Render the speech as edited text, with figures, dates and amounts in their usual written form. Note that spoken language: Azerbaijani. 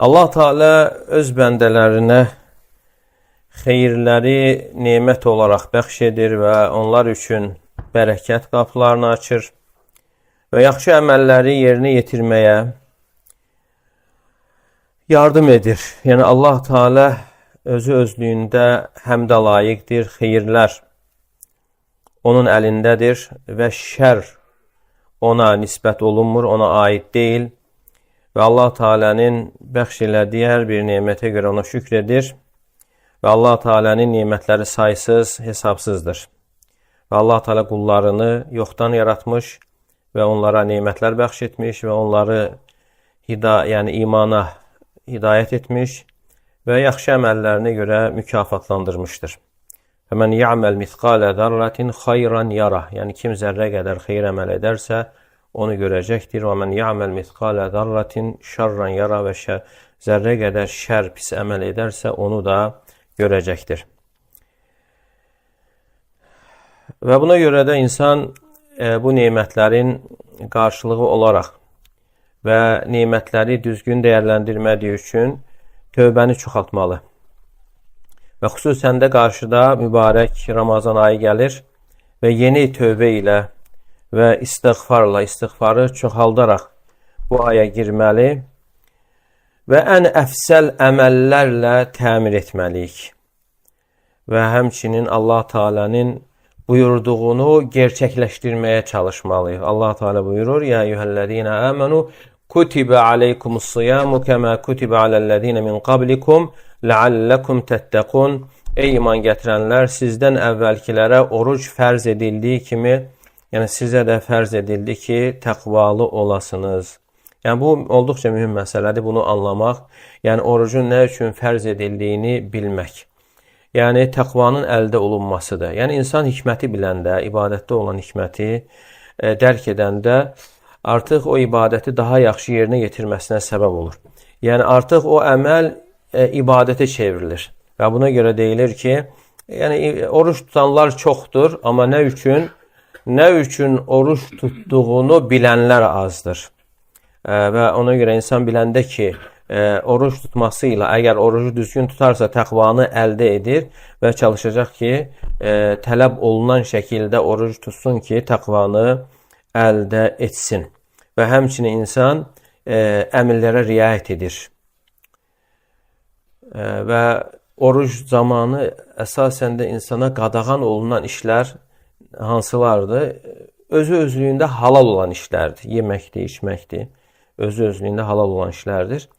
Allah Teala öz bəndələrinə xeyirləri nemət olaraq bəxş edir və onlar üçün bərəkət qapılarını açır və yaxşı əməlləri yerinə yetirməyə yardım edir. Yəni Allah Teala özü özlüyündə həmdə layiqdir, xeyirlər onun əlindədir və şər ona nisbət olunmur, ona aid deyil. Və Allah Teala'nın bəxş elədiyi hər bir nemətə görə ona şükr edir. Və Allah Teala'nın nemətləri saysız, hesabsızdır. Və Allah Teala qullarını yoxdan yaratmış və onlara nemətlər bəxş etmiş və onları imana hidayət etmiş və yaxşı əməllərinə görə mükafatlandırmışdır. Fəmən ya'məl misqalə zərratin xayran yarah. Yəni kim zərrə qədər xeyir əməl edərsə, onu görəcəkdir. Və mən ya'məl misqalə zərratin şərran yara və zərrə qədər şər pis əməl edərsə, onu da görəcəkdir. Və buna görə də insan bu nemətlərin qarşılığı olaraq və nemətləri düzgün dəyərləndirmədiyi üçün tövbəni çoxaltmalı. Və xüsusən də qarşıda mübarək Ramazan ayı gəlir və yeni tövbə ilə və istiğfarı çoxaldaraq bu aya girməli və ən əfsəl əməllərlə təmir etməliyik. Və həmçinin Allah Teala'nın buyurduğunu gerçəkləşdirməyə çalışmalıyıq. Allah Teala buyurur: "Ya eyyuhellezine amenu kutibe aleykumus-siyamu kema kutibe alellezine min qablikum la'allakum tettaqun." Ey iman gətirənlər, sizdən əvvəlkilərə oruc fərz edildiyi kimi, yəni sizə də fərz edildi ki, təqvalı olasınız. Yəni bu olduqca mühüm məsələdir, bunu anlamaq. Yəni orucun nə üçün fərz edildiyini bilmək. Yəni təqvanın əldə olunmasıdır. Yəni insan hikməti biləndə, ibadətdə olan hikməti dərk edəndə artıq o ibadəti daha yaxşı yerinə yetirməsinə səbəb olur. Yəni artıq o əməl ibadətə çevrilir. Və buna görə deyilir ki, yəni oruç tutanlar çoxdur, amma nə üçün oruç tutduğunu bilənlər azdır. Və ona görə insan biləndə ki, oruç tutması ilə əgər orucu düzgün tutarsa təqvanı əldə edir və çalışacaq ki, tələb olunan şəkildə oruc tutsun ki, təqvanı əldə etsin. Və həmçinin insan əmrlərə riayət edir. Və oruc zamanı əsasən də insana qadağan olunan işlər hansılardır? Özü özlüyündə halal olan işlərdir. Yeməkdir, içməkdir. Özü özlüyündə halal olan işlərdir.